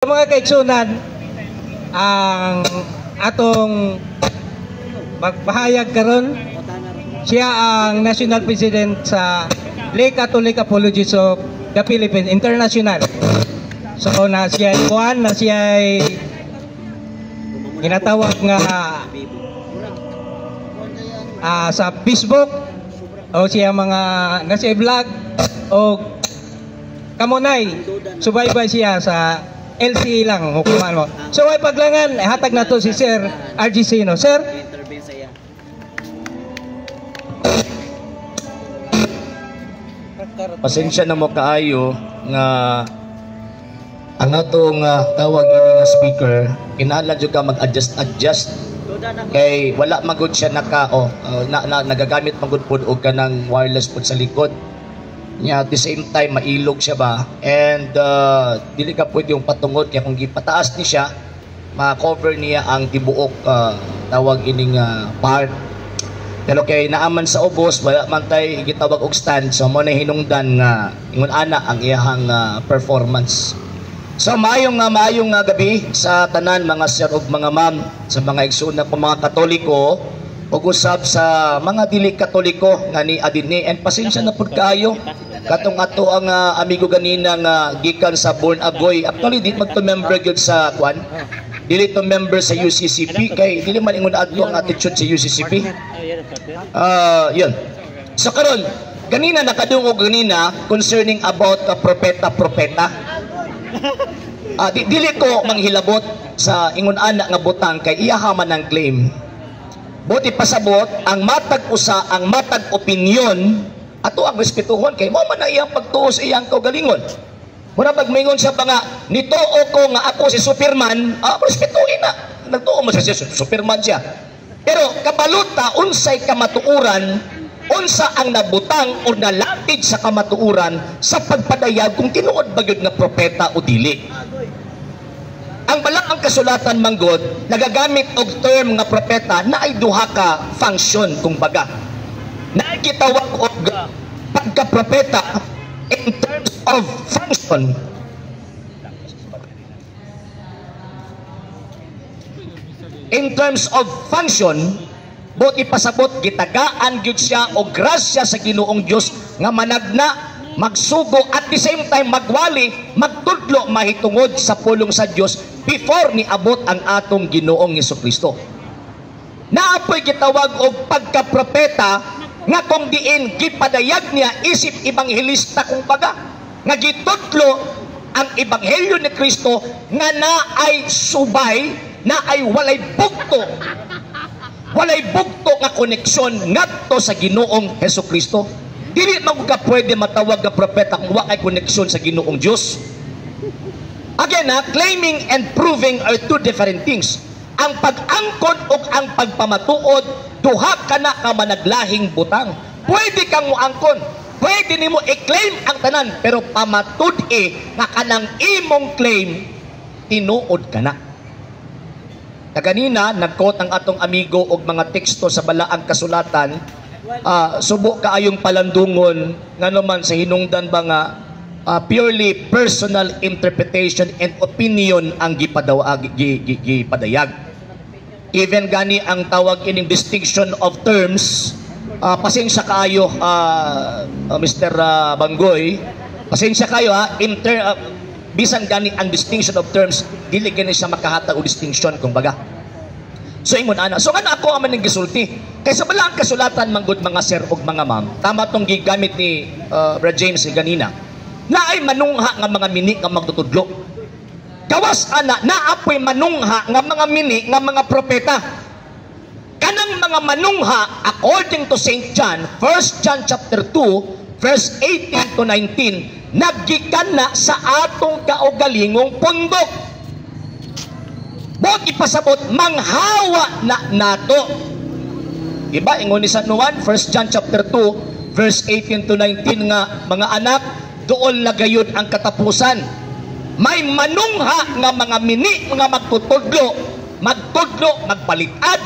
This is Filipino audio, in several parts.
Mga kaigsunan, ang atong magpahayag karon, siya ang National President sa Lay Catholic Apologists of the Philippines International. So na siya ay kuan, na siya ay ginatawag nga sa Facebook o siya mga nasa vlog o kamunay subaybay siya sa LCE lang hukuman mo. So ay paglangan hatag na to si Sir RG Sino. Sir, pasensya na mo kaayo nga ang atong tawag ini nga speaker kinahanglan jud ka mag-adjust kay wala magud siya nagagamit magud pud og kanang wireless pud sa likod niya. At the same time mailog siya ba, and dili ka pwede yung patungod kaya kung gipataas ni siya ma-cover niya ang tibuok tawag ining part. Pero kay naaman sa ubos wala man tay gitawag og stand, so mo na hinungdan nga ingon ana ang iyahang performance. So maayong gabi sa tanan mga sir ug mga ma'am, sa mga igsoon ko mga Katoliko ug usab sa mga dili Katoliko nga ni adini, and pasensya na pud kaayo katong ato ang amigo ganina nga gikan sa Born Agoy. Actually di magto-member gyud sa kwan, dili to member sa UCCP kay dili man ingon adto ang attitude sa UCCP. Yun. So karon ganina nakadungog ganina concerning about propeta. Dili ko manghilabot sa ingon ana nga butang kay iyahaman ang claim. Buti pasabot ang matag usa, ang matag opinion ato ang respetuhon kay mo man ang iyang pagtuo sa iyang kaugalingon. Muna pagmingon siya pa nga nituo ko nga ako si Superman, respetuhin na. Nagtuo mo siya Superman siya. Pero kabaluta unsay kamatuuran, unsa ang nabutang o nalatid sa kamatuuran sa pagpadayag kung tinuod ba gyud nga propeta o dili. Ang balang kasulatan manggod nagagamit og term nga propeta na ay duha ka function kung baga. Na gitawag og pagka-propeta in terms of function. In terms of function, bot ipasabot gitagaan gyud siya og grasya sa Ginoong Dios nga managna, magsugo at the same time magwali, magtudlo mahitungod sa pulong sa Dios before ni abot ang atong Ginoong Hesukristo. Naapoy gitawag og pagka-propeta nga kung diin gipadayag niya isip ebanghelista kung baga nga gitudlo ang ebanghelyo ni Kristo nga naay subay, naay walay bugto nga koneksyon ngadto sa Ginoong Hesukristo. Dili man ka pwede matawag nga propeta kung wa kay koneksyon sa Ginoong Dios. Again, claiming and proving are two different things. Ang pag-angkon ug ang pagpamatuod duha kana ka managlahing butang. Pwede kang moangkon, pwede nimo i-claim ang tanan, pero pamatud-i nga kanang imong claim tinuod kana. Kanina nag-quote ang atong amigo og mga teksto sa balaang kasulatan. Subo kaayong palandungon nga naman sa hinungdan ba nga purely personal interpretation and opinion ang gipadayag. Even gani ang tawag ining distinction of terms, pasensya kayo Mr. Banggoy, pasensya kayo bisan gani ang distinction of terms dili gani siya makahatag og distinction kung baga. So ingon ana, so ana ako man ning gisulti kay sa balaang kasulatan manggod mga sir ug mga ma'am, tama tong gigamit ni Brother James ganina, naay manungha nga mga mini nga magtutudlo. Gawas ana naapoy manungha nga mga mini nga mga propeta. Kanang mga manungha according to St. John, 1 John chapter 2 verse 18 to 19, naggikan na sa atong kaugalingong pundok. Bot ipasabot manghawa na nato. Diba ingon ni San Juan 1 John chapter 2 verse 18 to 19 nga mga anak, dool na gayud ang katapusan. May manungha nga mga mini nga magtutudlo, magpalitad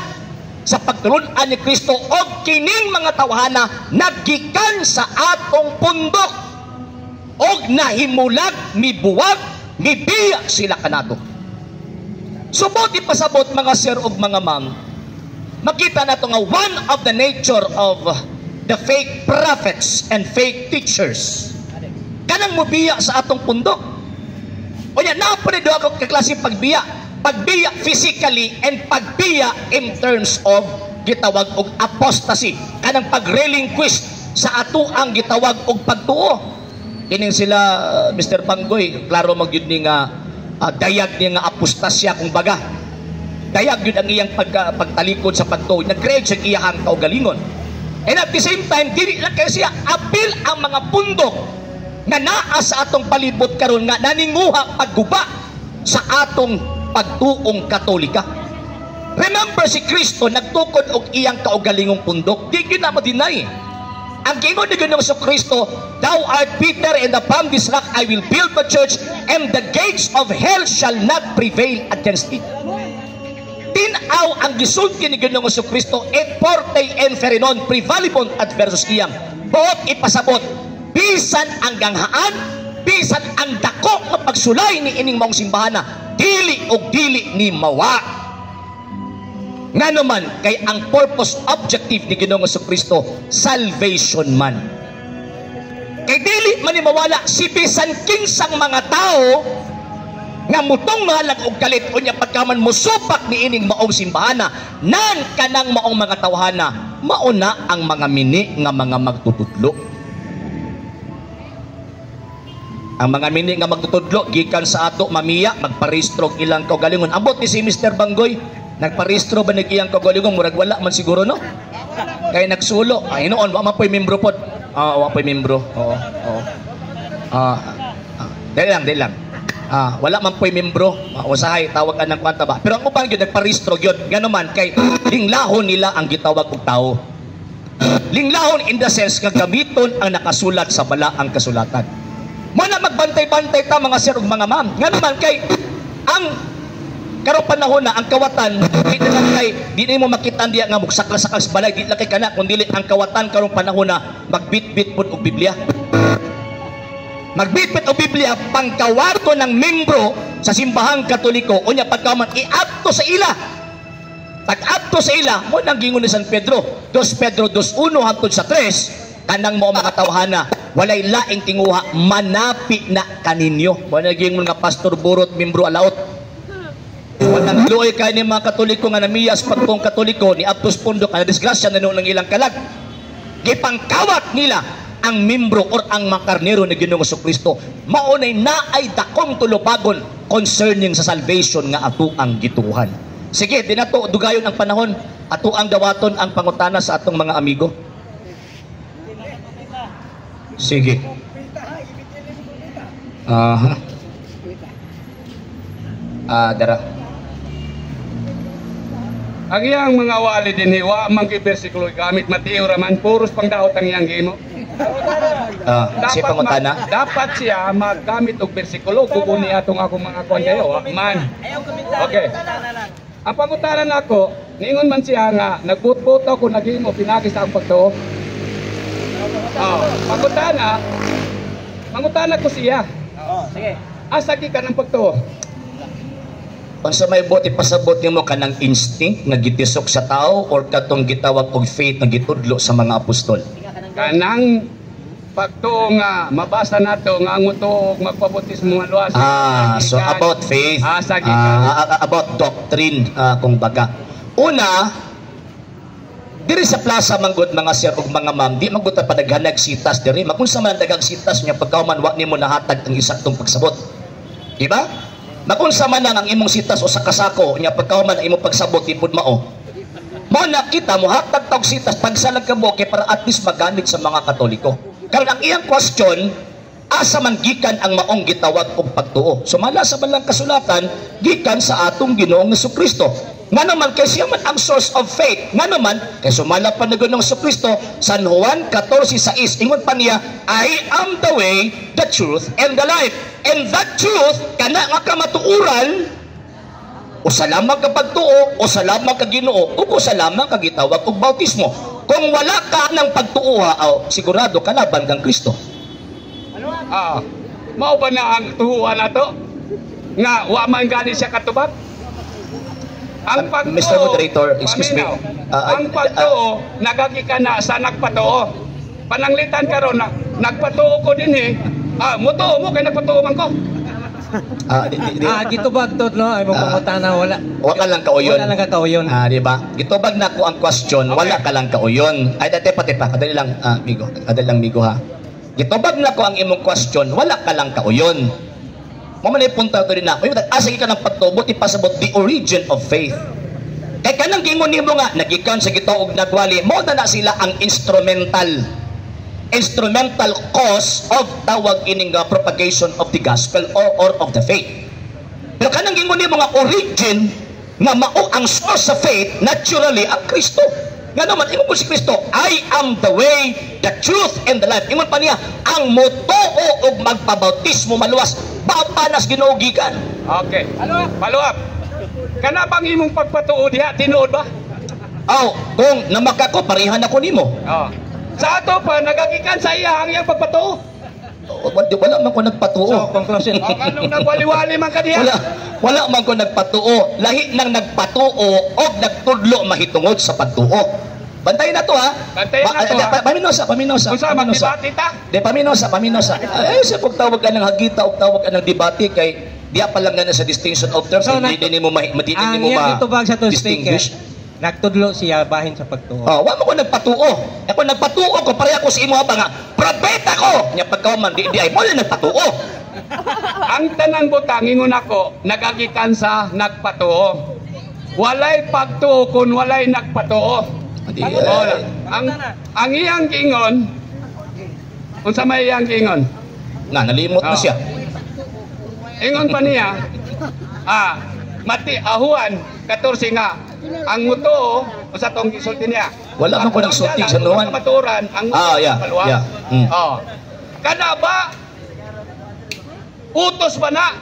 sa pagtulunan ni Kristo og kining mga tawhana naggikan sa atong pundok og nahimulag mibuwag Mibiya sila kanato. Subot ipasabot mga sir ug mga ma'am, makita nato nga one of the nature of the fake prophets and fake teachers kanang mobiya sa atong pundok. O yan, naapod do ako kaklase pagbiya. Pagbiya physically and pagbiya in terms of gitawag og apostasy. Kanang pag-relinquish sa ato ang gitawag og pagtuo. Kining sila Mr. Banggoy, klaro magyud ni nga dayag ni nga apostasya kung baga. Dayag yun ang iyang pagtalikod sa pagtuo. Nag-create siya iyang kaugalingon. And at the same time, dili lang kayo siya apil ang mga pundok na naa sa atong palibot karon nga naninguha pagguba sa atong pagtuong Katolika. Remember si Kristo nagtukod og iyang kaugalingong pundok, di gyud na madinay. Ang gingon ni Ginoong Kristo, "Thou art Peter, and upon this rock I will build the church, and the gates of hell shall not prevail against it." Tinaw ang gisulti ni Ginoong Kristo, "Et forte inferenon prevalibon adversus iyam." Buot ipasabot, bisan ang ganghaan, bisan ang dako nga pagsulay ni ining maong simbahan, dili og dili ni mawa. Nga naman, kay ang purpose objective ni Ginoong Kristo, salvation man. Kay dili man ni mawala si bisan kinsang mga tao nga mutong mahalag og galit unya pagkaman musupak ni ining maong simbahana, nan kanang maong mga tawhana, mauna ang mga mini nga mga magtutudlo. Ang mga mini nga magtutudlo gikan sa ato mamiya magparehistro ilang kaugalingon. Ambot ni si Mr. Banggoy, nagparehistro ba nag iyang kaugalingon, murag wala man siguro no? Kay nagsulo, hinuon wa man poy membro pod. Wa poy membro. Oo. Dili lang. Wala man po'y membro, usahay tawag anang kwanta ba. Pero ang ubang yun nagparehistro yun. Gano man kay linglahon nila ang gitawag og tao. Linglahon in the sense nga gamiton ang nakasulat sa balaang kasulatan. Muna magbantay-bantay ta mga sir ug mga ma'am. Nga naman kay ang karong panahon na ang kawatan di na mo makita diya nga mugsakal-sakal sa balay, di lang kay kana kundi ang kawatan karong panahon na magbitbit pud og Biblia. Magbitbit og Biblia pangkawato ng membro sa simbahang Katoliko unya pagkaman iadto sa ila. Pag-adto sa ila mo nang gingon ni San Pedro, 2 Pedro 2:1 hangtod sa 3, kanang mo mga tawhana walay laing tinguha manapi na kaninyo. Mo nang gingon nga pastor burot membro alaot. Wanang luoy kay ni mga Katoliko nga namiyas pagtuong Katoliko ni Aptos Pundok na disgrasya na ng ilang kalag. Gipangkawat nila ang membro or ang makarnero ni Ginoong Kristo. Maunay naay dakong tulupagon concerning sa salvation nga ato ang gituhan. Sige, di na to dugayon ang panahon, ato ang dawaton ang pangutana sa atong mga amigo. Sige. Dara. Ang iyang mga wali din hiwa mang bersikulo gamit Mateo raman puros pangdaot ang iyang gimo. Si pangutana. Dapat siya maggamit og bersikulo kukunin atong ako mga kuan kayo man. Okay. Ang pangutanan nako, ningon man siya nga nagputput ako naghimo pinagi sa akong pagtuo. Pangutana ko siya. Sige. Asa gi ka ng pagtuo? Unsa may buti pasabot nimo kanang instinct nga gitisok sa tao or katong gitawag og faith nga gitudlo sa mga apostol? Kanang pagtuo nga mabasa nato nga ang utuog magpabautismo nga luwas. So about faith. About doctrine kung baga. Una, diri sa plaza manggod mga sir ug mga ma'am, di magbuta pa daghanag sitas diri. Makunsa man dagang sitas nya pagkauman wa nimo nahatag ang isaktong pagsabot. Di ba? Makunsa man ang imong sitas o sa kasako nya pagkauman ang imong pagsabot ipod mao. Mao na kita mo hatag tawag sitas pagsalag ka mo kay para at least magamit sa mga Katoliko. Karon ang iyang question, asa man gikan ang maong gitawag og pagtuo? Sumala sa balang kasulatan gikan sa atong Ginoong Kristo. Nga naman kay siya man ang source of faith. Nga naman kay sumala pa na Ginoong Kristo San Juan 14:6 ingon pa niya, I am the way, the truth and the life. And that truth kana nga kamatuoran o salamang ka pagtuo o salamang ka Ginoo o salamang ka gitawag og bautismo. Kung wala ka ng pagtuuha, sigurado ka laban kang Kristo. Mao ba na ang tuhuan nato? nga wa man gani siya katubag. Ang pagtuo, Mr. Moderator, excuse me. ang pagtuo, nagagikan na sa nagpatuo. Pananglitan karon na nagpatuo ko din mutuo mo kay nagpatuo man ko. Gitubag to, no? Ay, mong wala. Wala lang kauyon. Wala lang kauyon. Di ba? Gitubag na ko ang question, wala ka lang kauyon. Ay, dati pati pa, kadali lang, migo ha. Gitubag na ko ang imong question, wala ka lang kauyon. Mamanay punta to din ako. Sige ka ng pagtubo, ipasabot the origin of faith. Kay kanang gingon nimo nga, nagikan sa gituog nagwali, mo na sila ang instrumental cause of tawag ining propagation of the gospel or of the faith. Pero kanang gingon nimo nga origin nga mao ang source of faith, naturally ang Kristo. Nga naman, ingon po si Kristo, I am the way, the truth, and the life. Ingon pa niya, ang motuo og magpabautismo maluwas, papanas ginuugikan. Okay. Follow up. Kana bang imong pagpatuo diha, tinuod ba? Kung namaka ko, parihan ako nimo. Sa ato pa, nagagikan sa iya ang iyang pagpatuo. Wala man ko nagpatuo. So, conclusion. Anong nagwali-wali man ka diha? Wala man ko nagpatuo. Lahi nang nagpatuo o nagtudlo mahitungod sa pagtuo. Bantayan na to ha. Bantayan na to ha. Paminosa. Kung saan magdebate ta? Paminosa. Sa pagtawag ka ng hagita o tawag ka ng debate kay diya pa lang na sa distinction of terms. So, Hindi mo ang iyang itubag sa to speaker, nagtudlo siya bahin sa pagtuo. Wala mo ko nagpatuo. Ako nagpatuo ko, pareha ko sa imo ba nga, propeta ko! Nya pagkauman, di ay mo lang nagpatuo. Ang tanang butang, ingon ako, nagagikan sa nagpatuo. Walay pagtuo kung walay nagpatuo. Ang iyang gingon, kung sa may iyang gingon, nalimot na siya. Ingon pa niya, Ahuan, 14 nga, ang mutuo, o sa tong gisulti niya. Wala man ko nagsulti sa nuwan. Maturan, ang paluwa. Kada ba, utos ba na,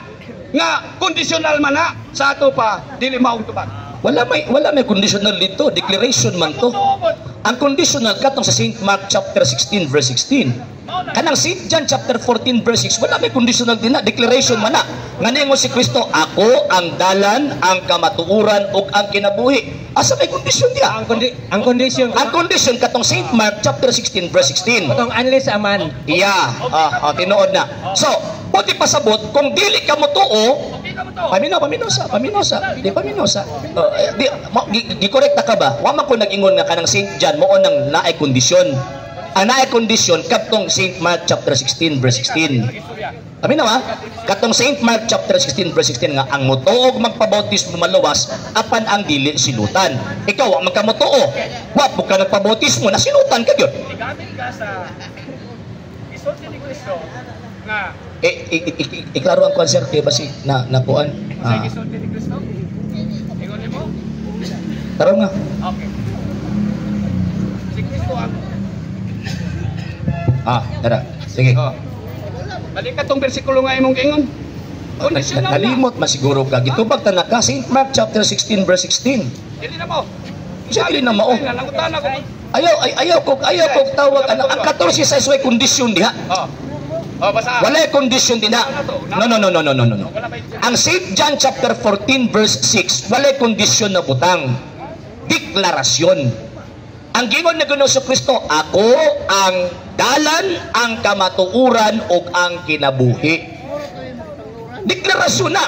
nga conditional man na, sa ato pa, dili maong tubag. Wala may conditional dito, declaration man to. Ang conditional katong sa St. Mark chapter 16 verse 16. Kanang St. John chapter 14 verse 6, wala may conditional din na, declaration man na. Nganingon si Kristo, ako ang dalan, ang kamatuuran ug ang kinabuhi. Asa may condition dia? Ang condition katong St. Mark chapter 16 verse 16. katong unless a man. Tinuod na. So, buti pasabot kung dili ka mo tuo, paminosa. Di-correcta ka ba? Wa man ko nag-ingon nga kanang St. John mo nang naay kondisyon. Ang naay kondisyon katong St. Mark chapter 16 verse 16. Katong St. Mark chapter 16 verse 16 nga ang motuog magpabautismo maluwas apan ang dili silutan. Ikaw wa magkamotuo. Wa mo ka nagpabautismo na silutan ka gyud. Igamit ka sa isulti ni Kristo nga Iklaro ang konserte ba si nakuan? sa isulti ni Kristo. Ingon mo? Taro nga. Okay. Si Kristo ang Tara. Sige. Balik ka tong bersikulo nga imong ingon. Conditional na. Nalimot masiguro ka. Gitubag ta na ka St. Mark chapter 16 verse 16. Dili na mo. Siya dili na mao. Nangutan ako. Ayaw ko tawag ang 14 sa way kondisyon diha. Basa. Wala kondisyon din ha. No. Ang St. John chapter 14 verse 6, wala kondisyon na butang. Deklarasyon. Ang gingon na Ginoo sa Kristo, ako ang dalan, ang kamatuuran ug ang kinabuhi. Deklarasyon na.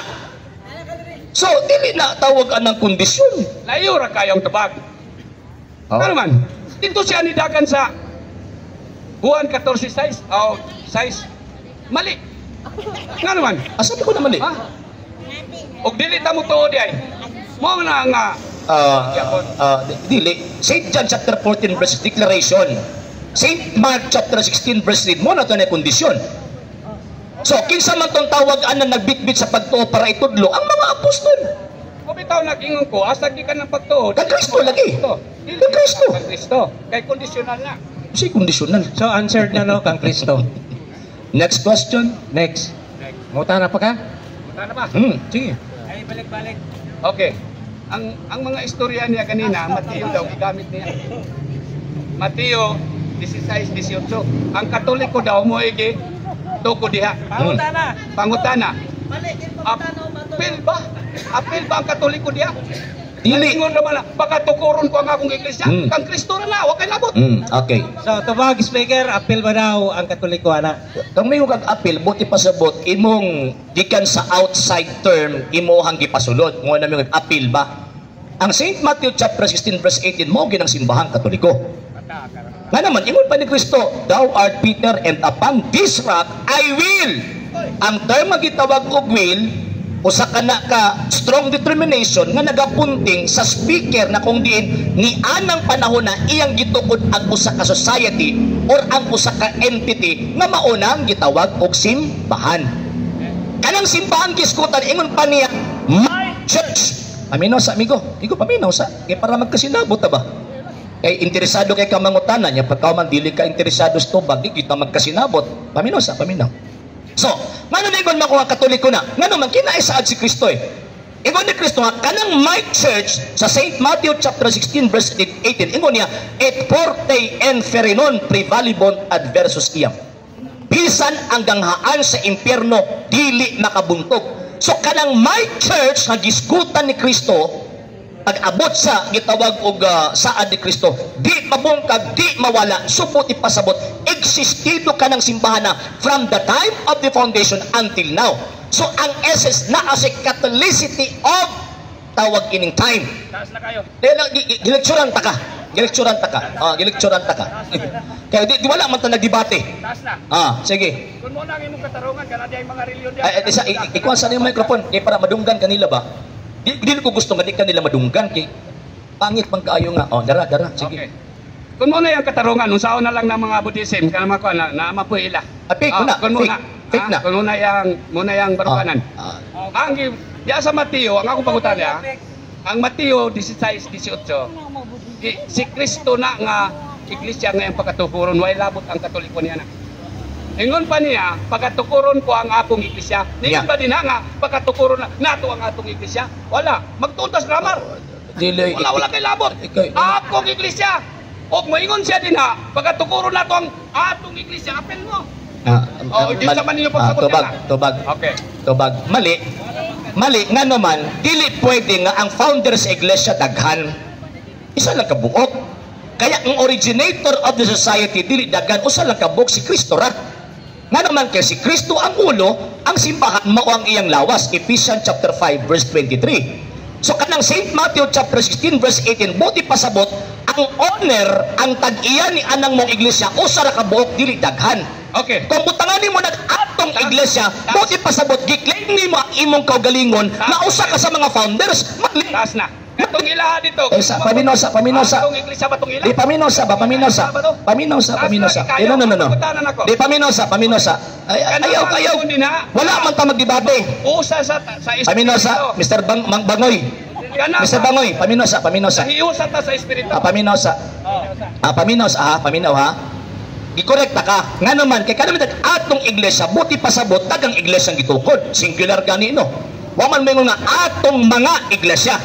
So, dili na tawag ang kondisyon. Layo ra kayong tubag. Ano man? Dito siya nidagan sa Juan 14:6. Size. Mali. Nga naman. Sabi ko na mali. Og dili ta mo tuod ay. Mo na nga Dili. St. John chapter 14 verse declaration. St. Mark chapter 16 verse 3 mo na to na kondisyon. So, kinsa man tong tawag ana nagbitbit sa pagtuo para itudlo ang mga apostol. O bitaw nag-ingon ko, asa gi ka ng pagtuo. Kay Kristo lagi. Kay Kristo. Kay Kristo. Kay kondisyonal na. Si kondisyonal. So, answered na no kang Kristo. Next question. Next. Muta na pa ka? Muta na pa? Sige. Ay, balik-balik. Okay. Ang mga istorya niya kanina, Mateo daw gigamit niya. Mateo 16:18. Ang Katoliko daw mo iki tuko diha. Pangutana. apil ba? Apil ba ang Katoliko diya? Dili. Ingon naman na, baka tukuron ko ang akong iglesia. Kang Kristo na wa kay labot. Okay. So, tubag speaker, apil ba daw ang Katoliko, ana? Kung may kag apil, buti pasabot, imong gikan sa outside term, imohang gipasulod. Mo na may apil ba? Ang St. Matthew chapter 16 verse 18 mo ginang simbahang Katoliko. Nga naman, ingon pa ni Kristo, thou art Peter and upon this rock I will. Ang term nga gitawag og will, usa ka na ka strong determination nga nagapunting sa speaker na kung diin ni anang panahon na iyang gitukod ang usa ka society or ang usa ka entity nga maunang gitawag og simbahan. Kanang simbahan giskutan ingon pa niya, my church. Paminaw sa amigo, paminaw sa kay para magkasinabot ta ba? Kay interesado kay ka mangutana nya pagka man dili ka interesado sa tubag di kita magkasinabot. Paminaw sa paminaw. So, ngano na ingon mga Katoliko na? Ngano man kinaisaad si Kristo eh. Ingon ni Kristo nga kanang my church sa St. Matthew chapter 16 verse 18 ingon niya et forte enferinon prevalibon adversus iam. Bisan ang ganghaan sa impyerno dili makabuntog. So kanang my church nga gisgutan ni Kristo pag-abot sa gitawag og saad ni Kristo, di mabungkag, di mawala, subot ipasabot, existido ka ng simbahan na from the time of the foundation until now. So ang essence na as a catholicity of tawag ining time. Taas na kayo. Gilekturan ta ka. Gilekturan ta ka. Gilekturan ta ka. Kaya di wala man ta nagdebate. Taas na. Sige. Kung mo nang imong katarungan kana diay mga reliyon diyan. Ikuha sa yung microphone kay para madunggan kanila ba? Di ko gusto nga di kanila madunggan kay pangit pang kaayo nga. Dara, sige. Okay. Kung mo na yung katarungan, unsaon na lang ng mga Buddhism, kana mako na mapuy ila. Fake mo na. Kung muna. Fake na. Kung muna yang barukanan. Ang ya sa Mateo, ang ako pagutan niya, ang Mateo 16:18. Si Kristo na nga iglesia nga ang pagkatukuron, way labot ang Katoliko niya na. Ingon pa niya, pagkatukuron ko ang akong iglesia. Ningon ba din nga, pagkatukuron na, nato ang atong iglesia? Wala. Magtuntas grammar. Wala kay labot. Akong iglesia. O moingon siya din ha, pagkatukuron nato ang atong iglesia. Apel mo. Di sa man ninyo pagsabot Tubag. Okay. Tubag. Mali. Nga naman, dili pwede nga ang founder sa iglesia daghan. Isa lang kabuok. Kaya ang originator of the society, dili daghan, usa lang kabuok si Kristo ra. Nga naman kay si Kristo ang ulo, ang simbahan mao ang iyang lawas. Ephesians chapter 5 verse 23. So kanang St. Matthew chapter 16 verse 18, buti pasabot ang owner, ang tag-iya ni anang mong iglesia, usa ra ka buok dili daghan. Okay. Kung butanganin mo atong iglesia, buti pasabot giklaim nimo ang imong kaugalingon na usa ka sa mga founders. Mali. Taas na. Katong ilaha dito. Paminosa. Atong iglesia ba tong ilaha? Di paminosa. No. Di paminosa. Ayaw. Wala man ta magdebate. Usa sa Paminosa, Mr. Bangoy. Mr. Bangoy, paminosa. Hiusa ta sa espiritu. Paminosa. Paminaw ha. Gikorrekta ka. Nga naman, kay kada atong iglesia, buti pasabot tagang iglesia gitukod. Singular gani no. Wa man mingon nga atong mga iglesia.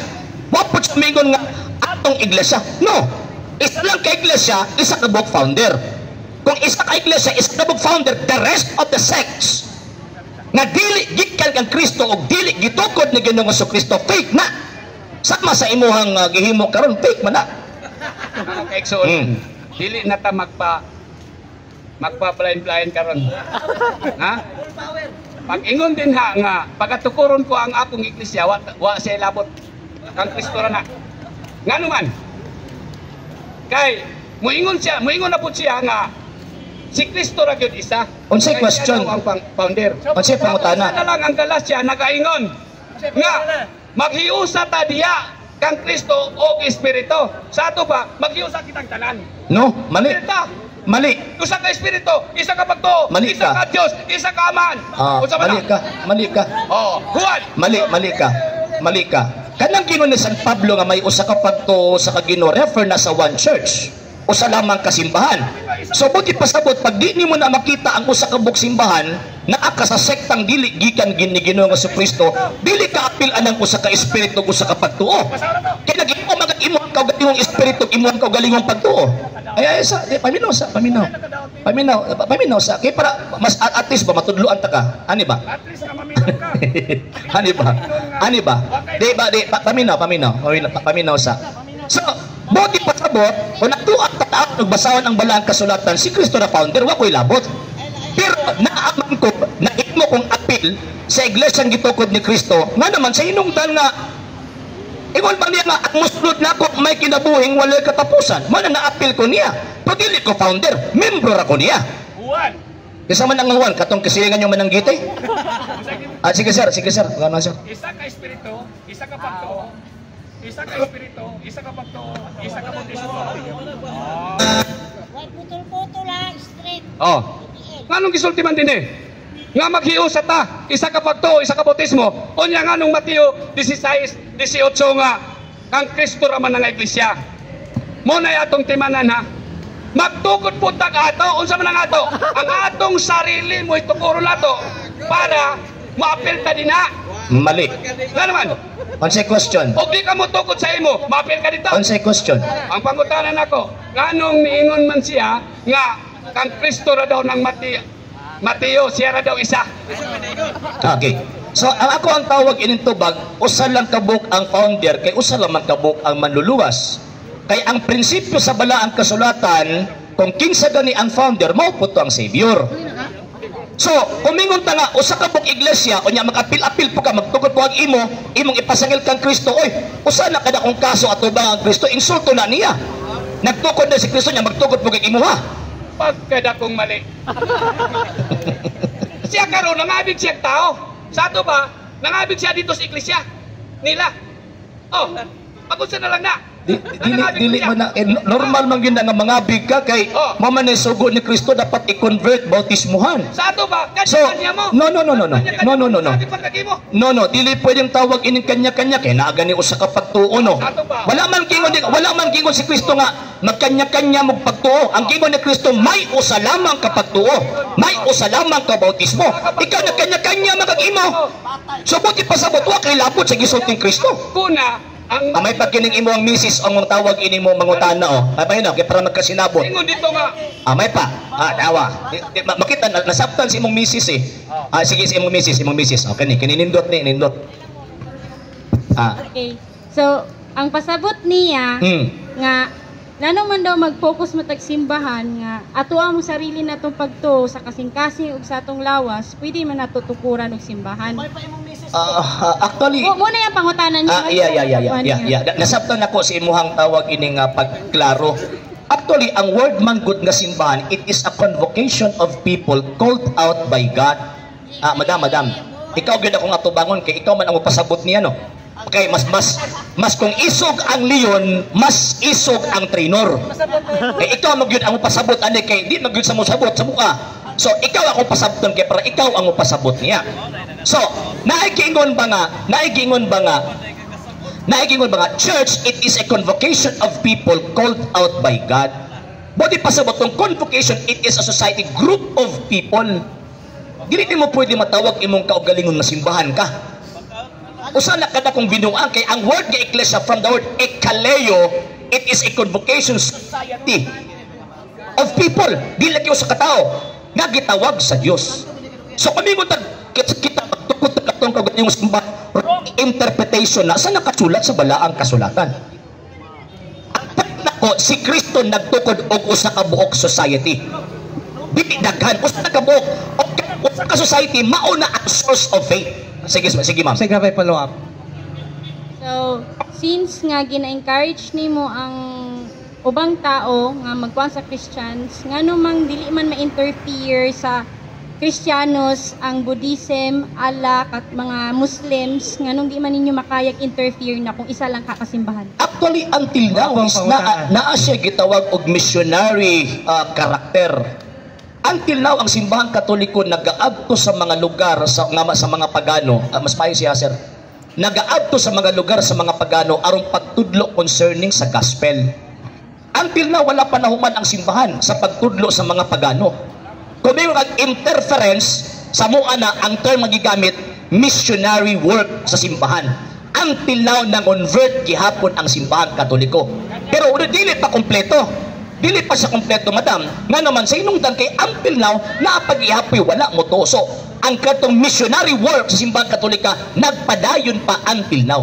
Wapot sa mingon nga atong iglesia. No. Isa lang ka iglesia, isa ka book founder. Kung isa ka iglesia, isa ka book founder, the rest of the sects nga dili gikan kang Kristo o dili gitukod ni Ginoong Kristo, fake na. Sama sa imuhang gihimo karon, fake man na. Kaigsoon. Dili na ta magpa blind karon. Ha? Pag-ingon din ha nga, pagkatukuron ko ang akong iglesia, wa siya labot. Kang Kristo ra na. Ngano man? Kay moingon na pud siya nga si Kristo ra gyud isa. Unsay question? Ang founder. Unsay pangutana? Na lang ang Galacia nagaingon nga maghiusa ta diya kang Kristo o Espiritu. Sa ato ba maghiusa kitang tanan? No, mali. Mali. Usa ka Espiritu, isa ka pagtuo, isa ka Dios, isa ka Aman. Mali ka. Juan. Mali ka. Kanang gingon ni San Pablo nga may usa ka pagtuo sa Ginoo, refer na sa one church. Usa lamang kasimbahan. So buti pasabot pag di nimo na makita ang usa ka buk simbahan naa ka sa sektang dili gikan gini Ginoo nga Kristo, dili ka apil anang usa ka espiritu usa ka pagtuo. Kay nagimo mga imong kaugalingong espiritu, imong kaugalingong pagtuo. Ay sa paminaw sa kay para mas at least ba matudloan ta ka ani ba? At least ka maminaw ka. Ano ba? Ano ba? Paminaw sa. So, buti pasabot, kung natuat ka tao, nagbasawan ang balang kasulatan, si Kristo na founder, wako'y labot. Pero naaman ko, naimo kong apil sa iglesyang gitukod ni Kristo, nga naman sa inungdan nga, ingon ba niya nga, ang musulod na ako, may kinabuhing walay katapusan. Mana na-apil ko niya. Pagdili ko founder, membro ako niya. Juan. Kasi man ang Juan, katong kasilingan yung mananggiti. Sige sir. Ano sir? Isa ka espiritu, isa ka pagtuo. Isa ka espiritu, isa ka pagtuo, isa ka bautismo. Why putol-putol ha, straight. Oh. Nganong gisulti man din eh? Nga maghiyo sa ta, isa ka pagtuo, isa ka bautismo. Unya nga nung Mateo 16, 18 nga, kang Kristo raman ng iglesia. Muna atong timanan ha. Magtukod po tag ato, unsa man ang ato? Ang atong sarili mo itukuro nato para maapil ta din ha. Mali. Nga naman, Unsay question? o di ka mo tukod sa imo, maapil ka dito. Unsay question? Ang pangutanan ako, nganong niingon man siya nga kang Kristo ra daw ng Mateo, siya ra daw isa. Okay. So, ang ako ang tawag inintubag, usa lang kabuk ang founder, kay usa lang man kabuk ang manluluwas. Kay ang prinsipyo sa balaang kasulatan, kung kinsa gani ang founder, mao puto ang savior. So, kumingon ta nga, usa ka buk iglesia, unya mag-apil-apil po ka, magtukod po ang imong ipasangil kang Kristo, oy, usa na kada kong kaso ato ba ang Kristo, insulto na niya. Nagtukod na si Kristo niya, magtukod po kang imo ha. Pagkada kong mali. Siya karon nangabig siya tao. Sa ato ba, nangabig siya dito sa iglesia nila. Oh, pag-unsa na lang na. Dili man na normal man gyud nga mangabig ka kay Oh. mama ni sugo ni Kristo dapat i-convert bautismuhan. Sa ato ba, So, kanya mo. no. Sabi pagkagi mo. No, dili pwedeng tawag ining kanya-kanya kay naa gani usa ka pagtuo no. Ato ba? Wala man gingon si Kristo nga magkanya-kanya mo pagtuo. Ang gingon ni Kristo may usa lamang ka pagtuo. May usa lamang ka bautismo. Ikaw na kanya-kanya magagimo. So buti pasabot wa kay labot sa gisulting Kristo. Kuna, ang May pagkining imo ang misis ang tawag ini mo mangutana o. Ay na kay para magkasinabot. ingon dito nga, May pa. Dawa. Makita nasabtan si imong misis eh. Sige si imong misis. Okay ni nindot. Okay. So, ang pasabot niya nga nano man daw mag-focus matag simbahan nga ato ang sarili natong pagtuo sa kasing-kasing ug sa atong lawas, pwede man nato tukuran og simbahan. Actually, Muna yung pangutanan niya. yeah. Nasabtan nako si imuhang tawag ini nga pagklaro. Actually, ang word man good nga simbahan, it is a convocation of people called out by God. Madam. Ikaw gyud ako nga tubangon kay ikaw man ang pasabot niya no. Okay, mas kung isog ang leon, mas isog ang trainor. Kay ikaw magyud ang pasabot ani kay di magyud sa mo sabot sa muka. So ikaw ako pasabton kay para ikaw ang pasabot niya. So, naigingon ba nga, church, it is a convocation of people called out by God. Bodi pasabot ng convocation, it is a society group of people. Dili mo pwede matawag imong kaugalingon na simbahan ka. Usa na kada kong binuang kay ang word nga iglesia from the word ekaleo, it is a convocation society of people. Dili kayo sa katao nga gitawag sa Dios. So kami mo kita magtukod katong kaugalingong simbahan, wrong interpretation na sa nakasulat sa balaang kasulatan. Nako si Kristo nagtukod og usa ka buok society. Dili daghan usa ka buok usa ka society mao na ang source of faith. Sige ma'am. Sige, may follow up. So, since nga gina-encourage nimo ang ubang tao nga magkuan sa Christians, ngano mang dili man ma-interfere sa Kristiyanos, ang Buddhism, Allah, at mga Muslims, nganong di man ninyo makayag interfere na kung isa lang kakasimbahan? Actually, until now, is naa siya gitawag og missionary karakter. Until now, ang simbahang Katoliko nagaadto sa mga lugar sa mga pagano. Mas payo siya, sir. Nagaadto sa mga lugar sa mga pagano arong pagtudlo concerning sa gospel. Until now, wala pa nahuman ang simbahan sa pagtudlo sa mga pagano. Kung may interference sa mua na ang term magigamit missionary work sa simbahan. Until now, nang-convert gihapon ang simbahan Katoliko. Pero dili pa kompleto. Dili pa siya kompleto, madam. Nga naman, sa inungdan kay until now, naapag-ihapoy, wala mo to. So, ang katong missionary work sa simbahan Katolika nagpadayon pa until now.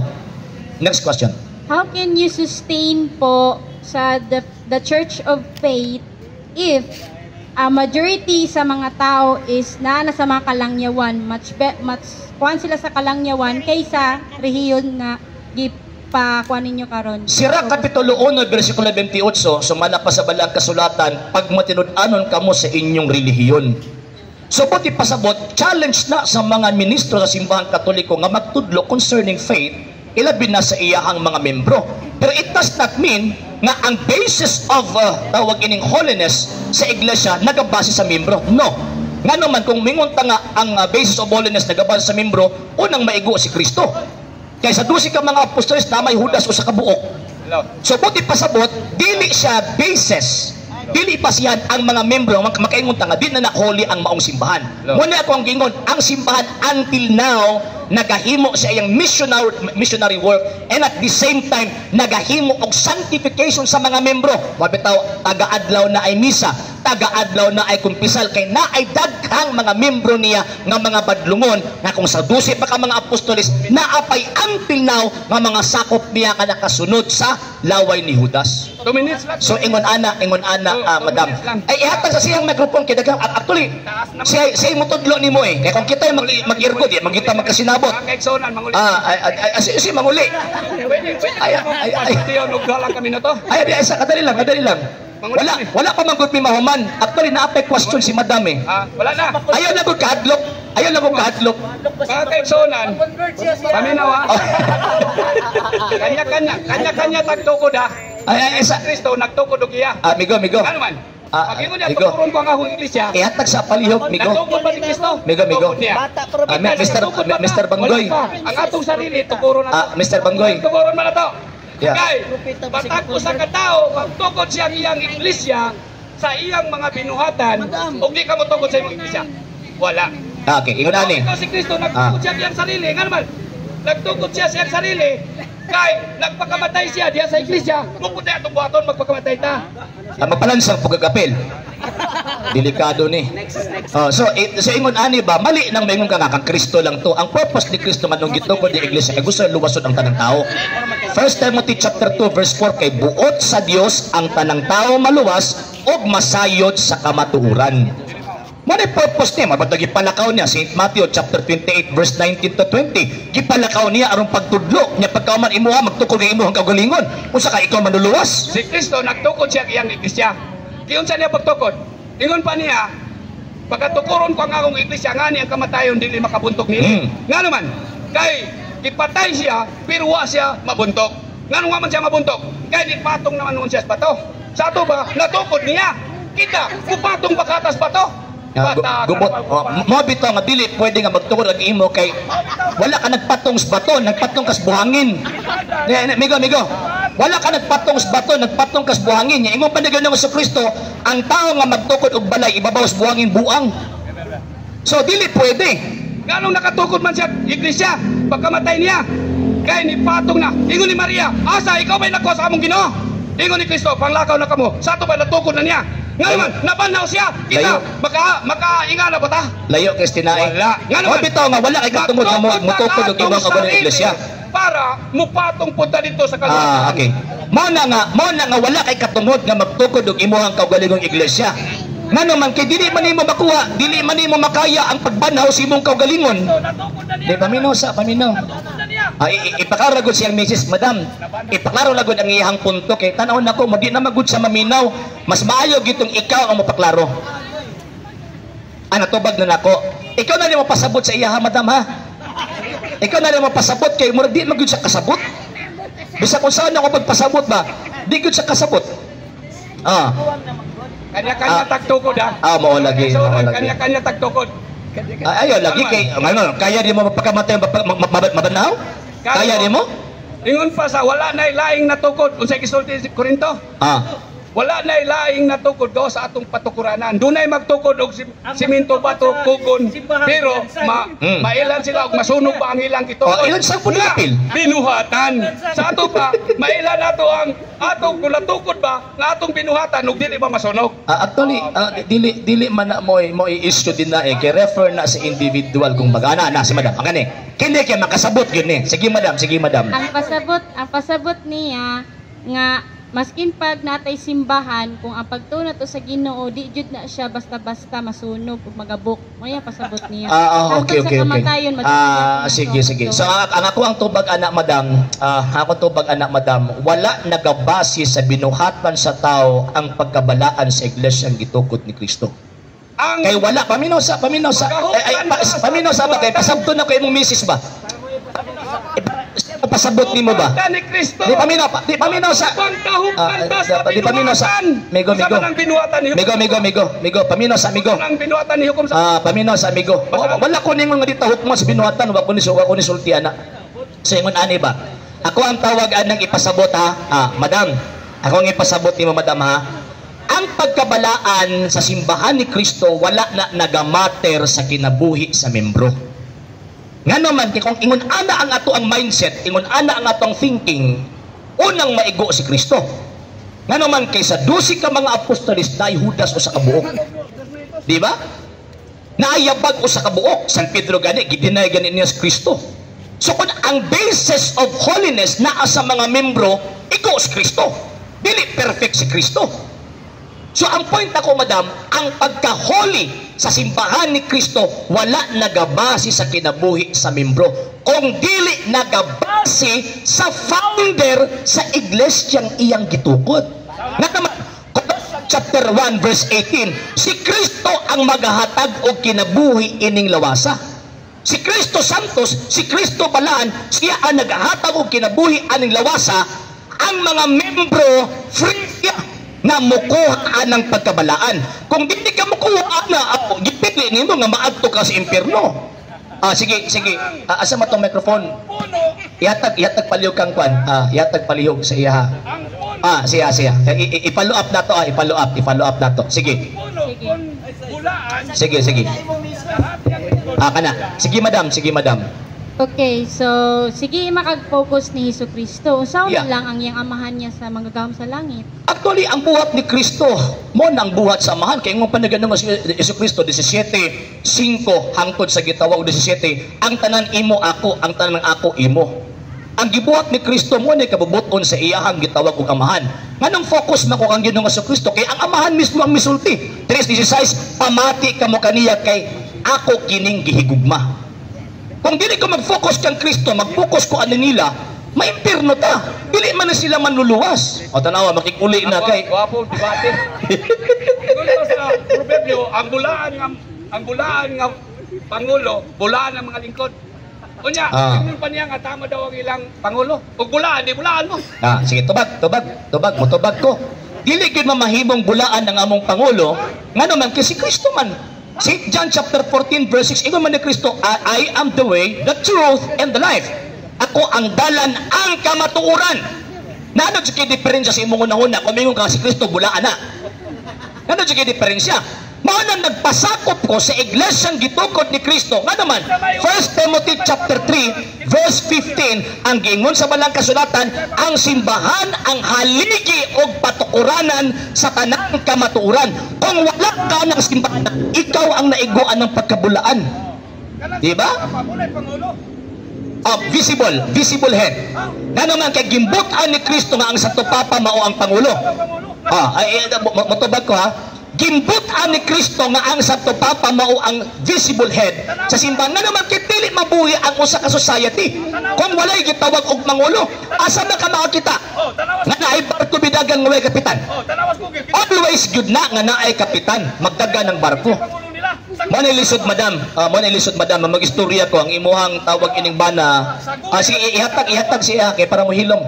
Next question. How can you sustain po sa the Church of Faith if a majority sa mga tao is nasa mga kalangyawan, much kuan sila sa kalangyawan kaysa rehiyon na gipakuan ninyo karon? Sira Kapitulo 1, versikulo 28, sumala pa sa balang kasulatan, pag matinud-anon kamo sa inyong relihiyon. So pati pasabot, challenge na sa mga ministro sa simbahan Katoliko nga magtudlo concerning faith, ilabi na sa iyahang mga membro. Pero it does not mean nga ang basis of tawag ining holiness sa iglesia nagabase sa membro. No. Nga naman kung mingon ta nga ang basis of holiness nagabase sa membro, unang maigo si Kristo. Kaya sa 12 ka mga apostoles na may Judas o sa kabuok. So buti pasabot, dili siya basis. Dili pa siyan ang mga membro makaingon ta nga di na holy ang maong simbahan. Muna ako ang gingon, ang simbahan until now nagahimo sa iyang missionary work, and at the same time nagahimo og sanctification sa mga membro. Mabitaw taga-adlaw na ay misa, taga-adlaw na ay kumpisal, kay na ay daghang mga membro niya nga mga badlungon nga kung sa 12 pa ka mga apostoles naapay until now nga mga sakop niya kada kasunod sa laway ni Judas. 2 minutes lang. So ingon ana madam. Ay ihatag sa siyang microphone kay daghang actually siya mo tudlo nimo eh. Kay kung kita mag-irgo di magkita magkasinabot. Kaigsonan manguli. Si manguli. Ay, tiyo nugdalang kami na to. Ay isa kadali lang. Wala pa magud mi mahuman. Actually naapay question si madam eh. Wala na. Ayaw na gud kahadlok. Mga kaigsonan. Paminaw. Kanya-kanya tagtukod ha. Ay isa Kristo nagtukod og iya. Migo. Ano man? Pag imo niya tukuron ko ang ahong iglesia. Ihatag sa palihog migo. Nagtukod ba ni Kristo? Migo. Tukod niya. Mr. Banggoy. Ang atong sarili tukuron na. Mr. Banggoy. Tukuron man na to. Yeah. Kay, batak ko sa katao, magtukod siya iyang iglesia sa iyang mga binuhatan, o di ka mo tukod sa iyong iglesia. Wala. Okay, ingon ani. Ikaw si Kristo, nagtukod siya iyang sarili. Nga naman, nagtukod siya sa iyang sarili, kay, nagpakamatay siya diya sa iglesia, mukod na itong buhaton, magpakamatay ta. Magpalansang pagkakapil. Delikado ni. So ingon ani ba, mali nang maingon ka nga kang Kristo lang to. Ang purpose ni Kristo manung gitukod di iglesia kay gusto luwasod ang tanang tao. 1 Timothy chapter 2 verse 4 kay buot sa Dios ang tanang tao maluwas ug masayod sa kamatuoran. Mano purpose niya? Mabata gipalakaw niya St. Matthew chapter 28 verse 19 to 20. Gipalakaw niya aron pagtudlo niya pagkauman imuha magtukod kay imuhang kagalingon. Unsa ka ikaw manuluwas? Si Kristo nagtukod siya iyang iglesia. Kiyon sa niya pagtukod. Ingon pa niya, pagkatukuron ko ang akong iglesia ngani ang kamatayon dili makabuntok nili. Nga naman, kay ipatay siya pero wa siya mabuntok. Ngano nga man siya mabuntok? Kay di patong naman noon siya sa bato. Sa ato ba natukod niya? Kita, kupatong pakatas bato. Gubot. Mo bitaw nga dili pwede nga magtukod ang imo kay wala ka nagpatong sa bato, nagpatong kas buhangin. Migo. Wala ka nagpatong sa bato, nagpatong kas buhangin. Nya imong panaganong sa Kristo, ang tao nga magtukod og balay ibabaw sa buhangin buang. So dili pwede. Ganong nakatukod man siya iglesia pagkamatay niya. Kay ni patong na. Ingon ni Maria, asa ikaw ba'y nagkuha sa among Ginoo? Ingon ni Kristo, panglakaw na kamo. Sa ato ba natukod na niya? Nga naman, nabanaw siya. Kita, makainga na ba ta? Layo kay tinae. Wala. Nga naman, bitaw nga wala kay katungod nga mo mutukod og imong kabulang iglesia. Para mupatong punta dito sa kaluluwa. Okay. Mao na nga wala kay katungod nga magtukod og imong kaugalingong iglesia. Nga naman kay dili man nimo makuha, dili man nimo makaya ang pagbanaw sa imong kaugalingon. Di paminaw. Ipaklaro gud siyang message, madam. Ipaklaro lagod ang iyang punto kay tan-aw nako mo di na magud sa maminaw. Mas maayo gitong ikaw ang mapaklaro. Tubag na nako. Ikaw na nimo pasabot sa iya, madam ha. Ikaw na nimo pasabot kay murag di magud sa kasabot. Bisa kung saan ako pagpasabot ba, di gud sa kasabot. Kanya-kanya tagtukod ha. Mao lagi. Kanya-kanya tagtukod. Ayaw lagi kay kaya di mo mapakamatay mabanaw? Kaya di mo? Ingon pa sa wala na laing natukod unsay gisulti si Korinto. Wala na ilaing natukod do sa atong patukuranan. Dunay magtukod og simento bato kugon. Pero mailan sila og masunog pa ang ilang Oh, kitukod. ilan sa pulapil? Binuhatan. Sa ato pa, mailan nato ang atong kulatukod ba nga atong binuhatan ug dili ba masunog. Actually, dili man na mo i-issue din na kay refer na sa individual kung bagana na si madam. Ang gani. Kini kay makasabot gyud ni. Sige madam, sige madam. Ang pasabot niya nga maskin pag natay simbahan kung ang pagtuna to sa Ginoo di jud na siya basta-basta masunog ug magabok. Moya pasabot niya. Okay. Sige. So ang ako ang tubag anak madam, wala nagabase sa binuhatan sa tao ang pagkabalaan sa iglesyang gitukod ni Kristo. Kay wala paminaw sa ba kay pasabto na kay imong misis ba? Pasabot nimo ba? Ni Kristo. Di paminaw sa di paminaw sa Migo paminaw sa amigo. Ang binuhatan ni hukom sa Paminaw sa amigo. Wala ko ning mga ditahok mo sa binuhatan, wa ko ni sulti ana. So ingon ani ba? Ako ang tawag anang ipasabot ha. Madam. Ako ang ipasabot nimo madam ha. Ang pagkabalaan sa simbahan ni Kristo wala na nagamater sa kinabuhi sa membro. Nga naman, kung ingon ana ang ato ang mindset, ingon ana ang atong thinking, unang maigo si Kristo. Nga naman, kaysa 12 ka mga apostolis, na Judas o sa kabuok. Di ba? Naayabag o sa kabuok. San Pedro gani, gidinay gani niya si Kristo. So kung ang basis of holiness naa sa mga membro, igo si Kristo. Dili perfect si Kristo. So ang point ako madam, ang pagka-holy sa simbahan ni Kristo wala nagabase sa kinabuhi sa membro, kung dili nagabase sa founder sa iglesyang iyang gitukod. Nga naman, chapter 1 verse 18, si Kristo ang maghahatag og kinabuhi ining lawasa. Si Kristo Santos, si Kristo Balaan, siya ang naghahatag og kinabuhi aning lawasa. Ang mga membro free siya na mukuha ng pagkabalaan. Kung hindi ka mukuha na, gipili nimo nga maadto ka sa impyerno. Sige. Asa mo tong microphone? Ihatag palihog kang kwan. Ihatag palihog sa iya. Siya. I-follow up na to. I-follow up na to. Sige. Sige. Kana. Sige madam. Okay, so sige makag-focus ni Hesukristo. Unsaon Yeah. lang ang iyang amahan niya sa manggagahom sa langit? Actually, ang buhat ni Kristo, mo nang buhat sa amahan. Kaya nga panaganong si Jesucristo, 17:5 hangtod sa gitawag 17, ang tanan imo ako, ang tanan ako imo. Ang gibuhat ni Kristo mo ni kabubuton sa iyahang gitawag og amahan. Nganong focus na ko ang Ginoong Jesucristo kay ang amahan mismo ang misulti. 3:16, pamati kamo kaniya kay ako kining gihigugma. Kung dili ko mag-focus kang Kristo, mag-focus ko ano nila, maimpirno ta. Dili man na sila manluluwas. O tanawa, makikuli na kay... Wapo, debate. Gusto sa proverbio, ang bulaan ng Pangulo, bulaan ng mga lingkod. Unya, tingnan pa niya nga tama daw ang ilang Pangulo. Kung bulaan, di bulaan mo. Sige, mutubag ko. Dili gyud mamahimong bulaan ng among Pangulo, nga naman kasi Kristo man. St. John chapter 14 verse 6, ingon man ni Kristo, I am the way, the truth, and the life. Ako ang dalan, ang kamatuoran. Nanod sa diferensya sa imong unahuna, kung mingon ka si Kristo, bulaan na. Nanod sa diferensya. Mao nang nagpasakop ko sa iglesyang gitukod ni Kristo. Nga naman, 1 Timothy chapter 3 verse 15, ang giingon sa balang kasulatan, ang simbahan ang haligi og patukuranan sa tanang kamatuoran. Kung wala ka ng simbahan, ikaw ang naiguan ng pagkabulaan. Di ba? Visible head. Nga naman kay gimbutan ni Kristo nga ang Santo Papa mao ang Pangulo. Mutubag ko ha. Gimbutan ni Kristo nga ang Santo Papa mao ang visible head sa simbahan. Nga naman kay dili mabuhi ang usa ka society kung walay gitawag og mangulo. Asa na ka makakita nga naay barko bidagan nga way kapitan? Always good na nga naay kapitan magdaga ng barko. Mo ni lisod madam, mag-istorya ko ang imuhang tawag ining bana. Sige ihatag siya kay para mohilom.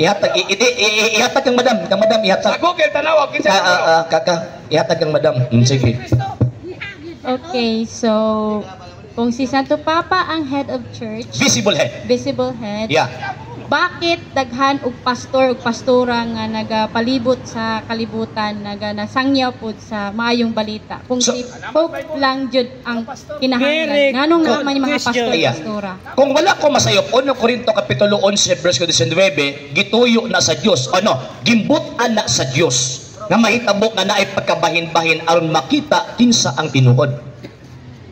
Ihatag kang madam, ihatag. Sa Google tanawag kinsa. Ihatag kang madam. Sige. Okay, so kung si Santo Papa ang head of church, Visible head. visible head, Yeah. bakit daghan og pastor ug pastora nga nagapalibot sa kalibutan, nagsangyaw pod sa maayong balita? Kung si Pope lang jud ang kinahanglan, nganong naman yung mga pastor Yeah. pastora? Kung wala ko masayop, 1 Corinto Kapitulo 11, verse 19, gituyo na sa Diyos. Gimbutan na sa Diyos. Nga mahitabo nga naay pagkabahin-bahin aron makita kinsa ang tinuod.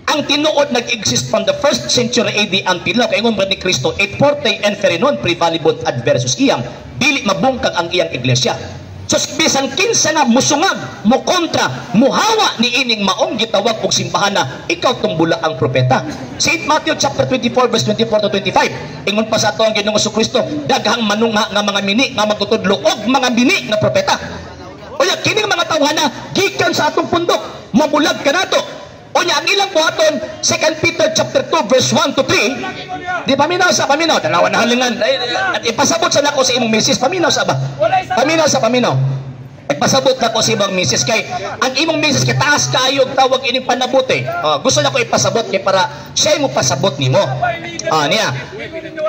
Ang tinuod nag-exist from the 1st century AD until now. Kaya ni Kristo, et forte inferinon prevalibut adversus iyang, dili mabungkag ang iyang iglesia. So, bisan kinsa nga musungag, mo kontra, muhawa ni ining maong gitawag og simbahan na ikaw tumbula ang propeta. St. Matthew chapter 24 verse 24 to 25. Ingon pa sa ato ang Ginoong Kristo, daghang manunga nga mga mini nga magtutudlo og mga mini nga propeta. Unya kining mga tawhana gikan sa atong pundok, mabulag kanato. Unya ang ilang buhaton, 2 Peter chapter 2 verse 1 to 3. Di paminaw sa paminaw, tanawan na halingan. At ipasabot sa nako sa imong misis, paminaw sa ba? Paminaw sa paminaw. Ipasabot na ko sa imong misis kay ang imong misis kay taas kaayo tawag ining panabuti. Gusto na ko ipasabot kay para siya mo pasabot nimo.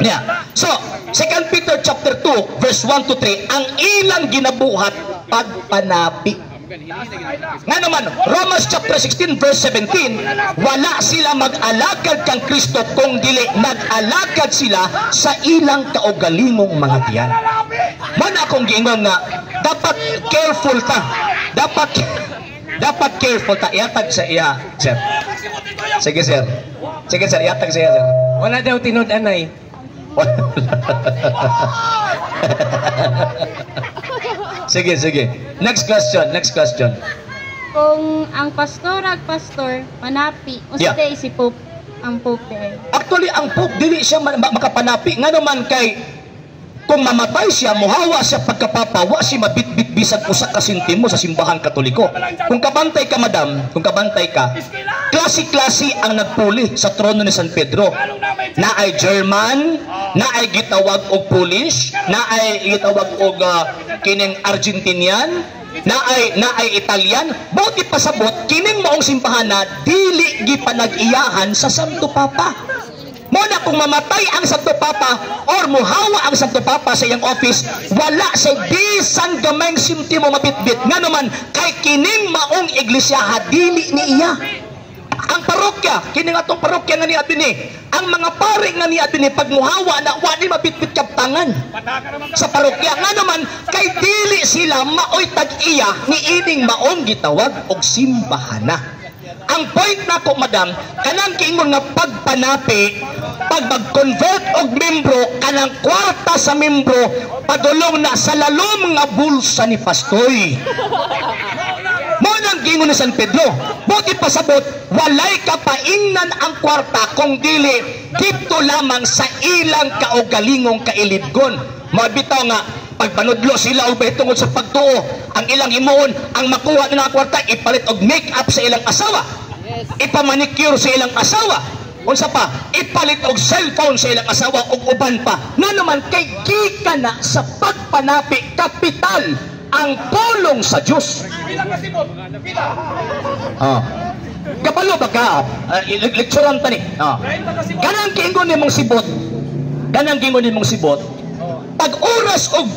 Niya. So, 2 Peter chapter 2 verse 1 to 3, ang ilang ginabuhat pagpanapi. Nga naman, Romans chapter 16 verse 17, wala sila mag-alagad kang Kristo kung dili nag-alagad sila sa ilang kaugalingong mga tiyan. Man akong giingon nga, dapat careful ta. Dapat careful ta. Iatag sa iya, sir. Sige, sir. Sige, sir. Iatag sa iya, sir. Wala daw tinud-anay. Sige. Next question. Kung ang pastor manapi, Yeah. usa si Pope, ang Pope ay. Actually, ang Pope, dili siya makapanapi. Nga naman kay, kung mamatay siya, muhawa siya pagkapapawa, siya mabitbit bisag usa ka sentimo sa simbahan katoliko. Kung kabantay ka, madam, klase-klase ang nagpuli sa trono ni San Pedro. Na ay German, na ay gitawag og Polish, na ay gitawag og kining Argentinian, na ay Italian. Buti pasabot kining maong simbahan na dili gipanag-iyahan sa Santo Papa. Muna kung mamatay ang Santo Papa or muhawa ang Santo Papa sa iyang office, wala sa bisan gamayng sentimo mabitbit. Nga naman kay kining maong iglesia dili ni iya. Ang parokya, kining atong parokya nga ni Adini, ang mga pari nga ni Adini pag muhawa na wali mabitbit kaptangan sa parokya. Nga naman kay dili sila maoy tag-iya ni ining maong gitawag og simbahana. Ang point na ko, madam, kanang kiingon nga pagpanapi, pag mag-convert og membro, kanang kwarta sa membro, padulong na sa lalom nga bulsa ni Pastoy. Monang gingon ni San Pedro, buti pasabot, walay kapaingnan ang kwarta kung dili dito lamang sa ilang kaugalingong kailidgon. Mabitaw nga, pagpanudlo sila o tungod sa pagtuo, ang ilang himuon, ang makuha nila ang kwarta, ipalit og make-up sa ilang asawa, ipamanicure sa ilang asawa, unsa pa, ipalit og cellphone sa ilang asawa og uban pa. Na naman kay gika na sa pagpanapi kapital ang pulong sa Diyos. Kabalo ba ka? Lecturean tani. Kanang kiingon nimong sibot, pag oras og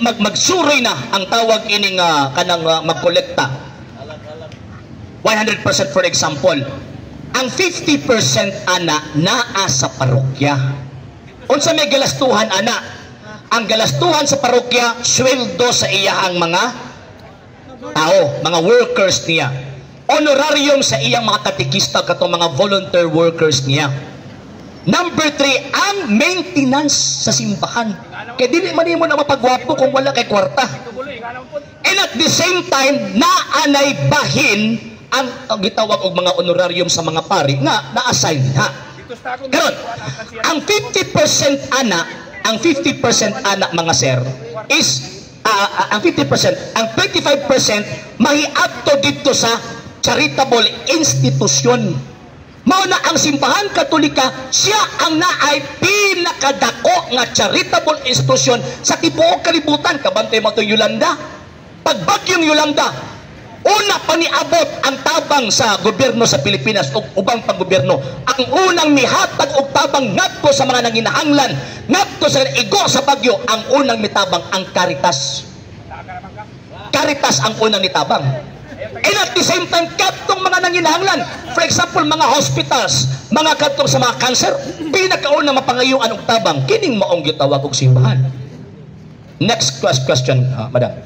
magsuroy na ang tawag ining kanang magkolekta 100% for example, ang 50% ana naa sa parokya. Unsa may galastuhan ana? Ang galastuhan sa parokya, sweldo sa iyahang mga tao, mga workers niya. Honorarium sa iyang mga katikista katong mga volunteer workers niya. Number 3, ang maintenance sa simbahan. Kaya dili man mo na mapagwapo kung wala kay kwarta. And at the same time, naanay bahin ang gitawag og mga honorarium sa mga pari nga na-assign ha. Karon, ang 50% ana mga sir is ang 50%, ang 25% mahiadto dito sa charitable institusyon. Mao na ang simbahan katolika, siya ang naay pinakadako nga charitable institusyon sa tibuok kalibutan. Kabantay mo to Yolanda, pagbagyong Yolanda, Una pa niabot ang tabang sa gobyerno sa Pilipinas ug ubang panggobyerno. Ang unang mihatag og tabang ngadto sa mga nanginahanglan, ngadto sa igo sa bagyo, ang unang mitabang ang Caritas. Caritas ang unang nitabang. And at the same time, katong mga nanginahanglan, for example, mga hospitals, mga katong sa mga cancer, pinakauna mapangayuan og tabang, kining maong gitawag og simbahan. Next question, madam.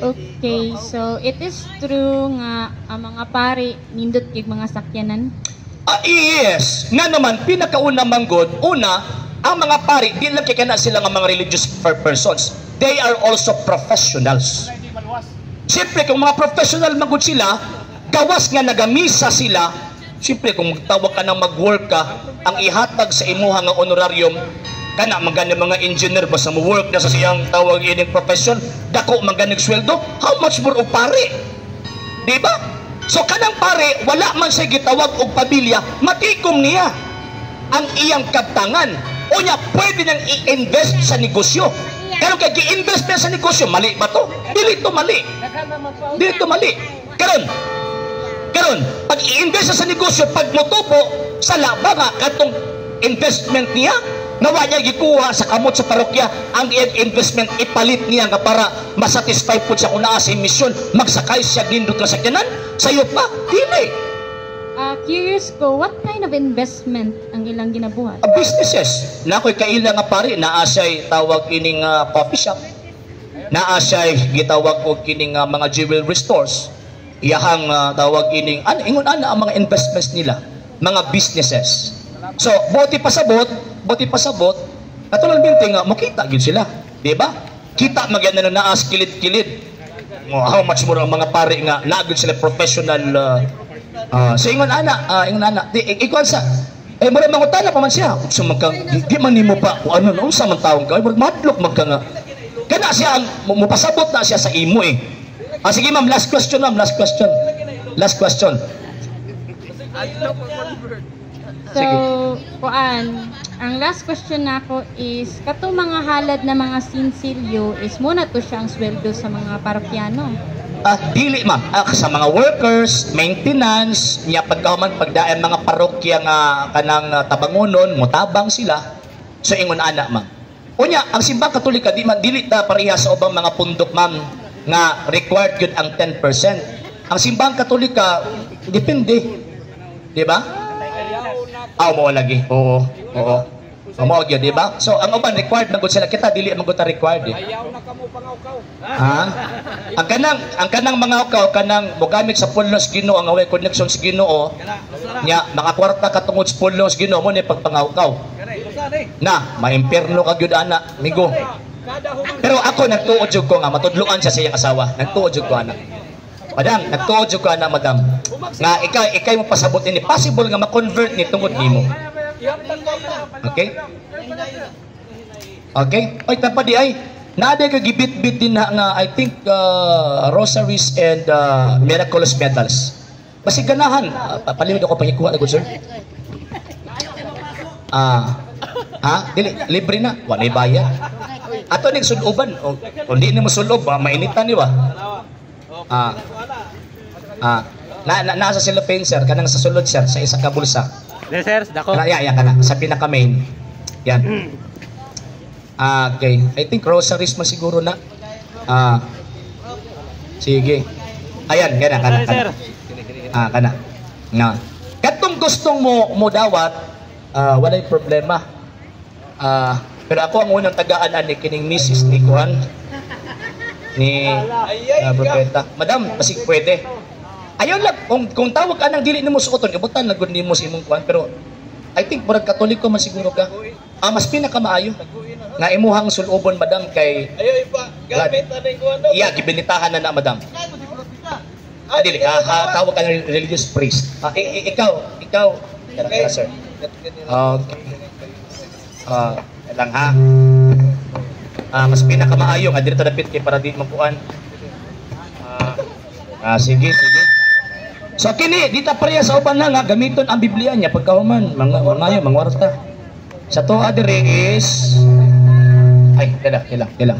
Okay, so it is true nga ang mga pari nindot yung mga sakyanan? Yes. Nga naman, pinakauna manggod, una, ang mga pari, di lang kaya sila nga mga religious persons. They are also professionals. Siyempre, kung mga professional manggod sila, gawas nga nagamisa sila, siyempre, kung magtawag ka ng mag-work ka, ang ihatag sa imuha nga honorarium, kana maganda mga engineer basta mo work na sa siyang tawag ining profession, dako maganig sweldo, how much more og pare, di ba? So kanang pare wala man siya gitawag og pamilya, matikom niya ang iyang kabtangan, unya pwede nang i-invest sa negosyo. Pero kay gi-invest na sa negosyo, mali ba to? Dili to mali, karon pag i-invest sa negosyo, pag motupo sa laba nga katong investment niya, nawa niya gikuha sa kamot sa parokya, ang investment ipalit niya nga para masatisfy po siya kung naa sa emisyon, magsakay siya nindot na sakyanan, sayo pa, dili. Curious ko, what kind of investment ang ilang ginabuhat? Businesses, na ako'y kaila nga pare, naa siya'y tawag ining coffee shop, naa siya'y gitawag ko kining mga jewelry stores, iyahang tawag ining, ingon ana ang mga investments nila, mga businesses. So, buti pasabot, katulad binti nga, makita gid sila, di ba? Kita magyan na naas, kilid-kilid. How much more ang mga pare nga, lagod sila professional. So, ingon ana, ikaw sa, mura mangutana pa man siya, so di man nimo pa, ano, sa man taong ka, madlok magka nga. Kana siya, mupasabot na siya sa imo eh. Sige ma'am, last question. So, ang last question nako is, katong mga halad na mga sinsilyo is muna to siya ang sweldo sa mga parokyano? Dili ma'am, sa mga workers, maintenance, niya pagkahuman pagdaan mga parokya nga kanang tabangonon, mutabang sila. So ingon ana ma'am. Unya, ang simbang katolika dili ta pareha sa ubang mga pundok ma'am nga required gyud ang 10%. Ang simbang katolika depende. Di ba? Mo lagi. Oo. Mo gyud, di ba? So ang uban required na gud sila, kita dili man gud ta required eh. Ayaw na kamo pangawkaw. Ang kanang mga ukaw kanang mogamit sa pulnos Ginoo, ang away connection sa Ginoo. Nya mga kwarta katungod sa pulnos Ginoo mo ni pagpangawkaw. Na, maimperno ka gyud ana, migo. Pero ako nagtuod jud ko nga matudloan siya sa iyang asawa. Nagtuod jud ko ana. Madam, nagtuod jud ko ana madam. Nga ikay mo pasabot ini possible nga ma-convert ni tungod nimo. Okay? Oy tapad di ay naade ka gibit-bit din na nga I think rosaries and miraculous medals. Basi ganahan, palimod ako pangikuha na gud sir. Dili libre na, wala bayad. Ato ning suloban, kung di nimo sulob, mainitan niwa. Nasa cellophane sir, kanang sa sulod sir, sa isa ka bulsa. Sir, dako. Kana, sa pinaka main. Yan. Okay. I think rosaries man siguro na. Sige. Ayan, kana. Kana. Nga. Katong gustong mo dawat, walay problema. Pero ako ang unang tagaan ni kining Mrs. ni Kuan ni Propeta. Madam, basi pwede. Ayaw lang, kung tawag ka ng dili nimo suoton, ibutan na gud nimo sa imong kuan, pero I think murag Katoliko man siguro ka. Mas pinakamaayo nga imuhang sulubon madam kay ayaw ipa gamit aning kuan. Iya, gibinitahan na madam. Dili tawag ka ng religious priest. Ikaw, okay, sir. Okay. Lang ha. Mas pinakamaayo nga dito dapit kay para di mapuan. Sige. So kini dita pareha sa uban na nga gamiton ang Biblia niya pagkahuman mga warta. Sa tuwa dire is ay kailang.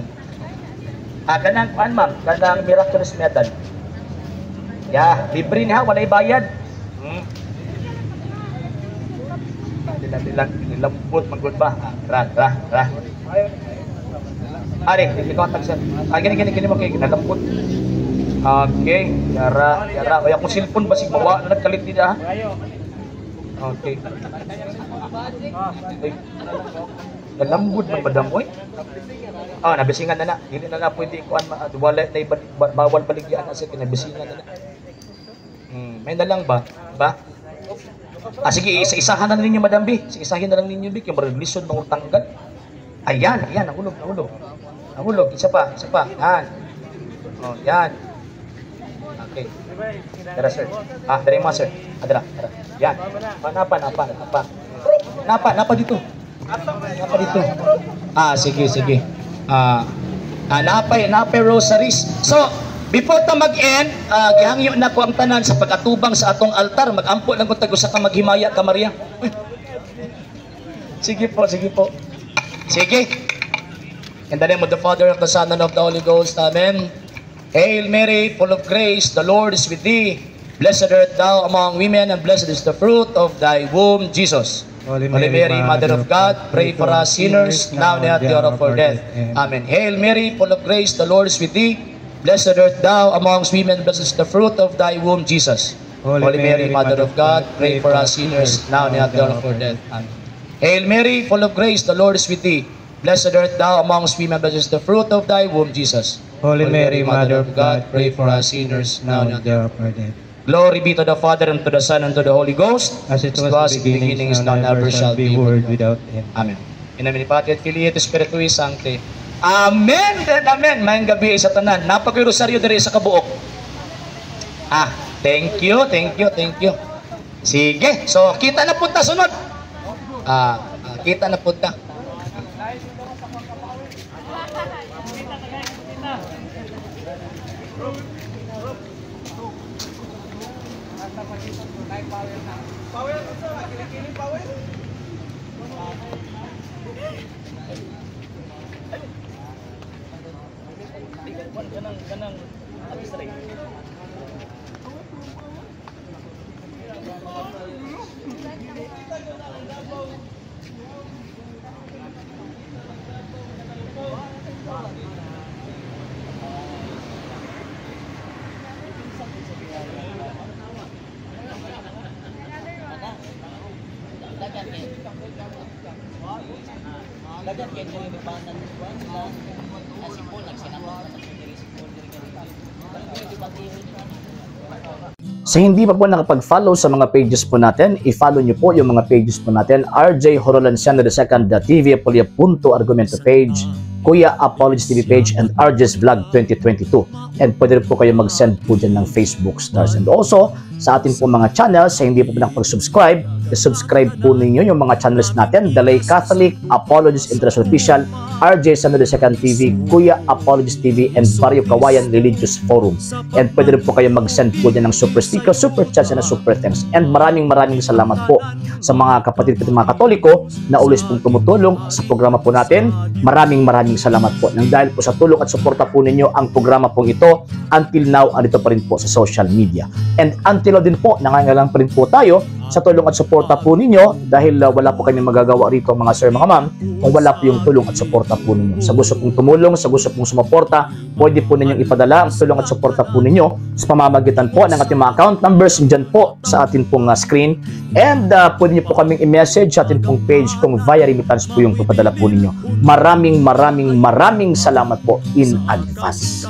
Kanang ma'am, kanang miraculous medal. Yeah, libre niya, walay bayad. Nilambot magod ba? Ra. Ari, i-contact siya. Gini mo kay nilambot. Okay, yara. O akong cellphone basig mawa na nagkalit nila ha. Okay. Nalambot man madam oy. Nabisingan na. Dili na pwede kuan wala na bawal baligyan na sa kinabisingan na. May nalang ba? Sige, isa-isahan na ninyo madam B. Isa-isahin na lang ninyo B kung marelisyon mong tanggal. Ayan, nahulog. Isa pa. Yan. Yan. Okay. Tara sir. Dari mo sir. Adra. Yan. Napa dito. Napa dito. Sige. Napay rosaries. So, before ta mag-end, gihangyo na ko ang tanan sa pag-atubang sa atong altar. Mag-ampo lang ko tago sa kamaghimaya ka Maria. Sige po. Sige. In the name of the Father, of the Son, and of the Holy Ghost. Amen. Hail Mary, full of grace, the Lord is with thee. Blessed art thou among women, and blessed is the fruit of thy womb, Jesus. Holy Mary, Mother of God, pray for us sinners, now and at the hour of our death. Amen. Hail Mary, full of grace, the Lord is with thee. Blessed art thou amongst women, blessed is the fruit of thy womb, Jesus. Holy Mary, Mother of God, pray for us sinners, now and at the hour of our death. Amen. Hail Mary, full of grace, the Lord is with thee. Blessed art thou amongst women, blessed is the fruit of thy womb, Jesus. Holy Mary, Mother of God, pray for us sinners, now and at the hour of our death. Glory be to the Father, and to the Son, and to the Holy Ghost, as it was in the beginning, is now, and ever shall be, world without end. Amen. In the name of the Father, Filii, et Spiritui Sancti. Amen and amen. Mayang gabi sa tanan. Napakoy rosaryo diri sa kabuok. Thank you. Sige. So, kita na punta sunod. Kita na punta. Sa hindi pa po nakapag-follow sa mga pages po natin, i-follow nyo po yung mga pages po natin. RJ Horolanciano II TV Apolia Punto Argumento page, Kuya Apologies TV page, and RJ's Vlog 2022. And pwede rin po kayo mag-send po dyan ng Facebook stars. And also, sa ating po mga channels, sa hindi po nakapag-subscribe, i-subscribe po ninyo yung mga channels natin. Dalay Catholic, Apologies International Official, RJ Sano II TV, Kuya Apologies TV, and Barrio Kawayan Religious Forum. And pwede rin po kayo mag-send po dyan ng super sticker, super chats, and super thanks. And maraming salamat po sa mga kapatid at mga Katoliko na ulis pong tumutulong sa programa po natin. Maraming salamat po. Nang dahil po sa tulong at suporta po ninyo, ang programa po ito, until now, andito pa rin po sa social media. And until now din po, nangangailangan pa rin po tayo sa tulong at suporta po ninyo dahil wala po kami magagawa rito mga sir, mga ma'am, kung wala po yung tulong at suporta po ninyo. Sa gusto pong tumulong, sa gusto pong sumuporta, pwede po ninyong ipadala ang tulong at suporta po ninyo sa pamamagitan po ng ating mga account numbers dyan po sa ating pong screen. And pwede nyo po kaming i-message sa ating pong page kung via remittance po yung papadala po ninyo. Maraming salamat po in advance.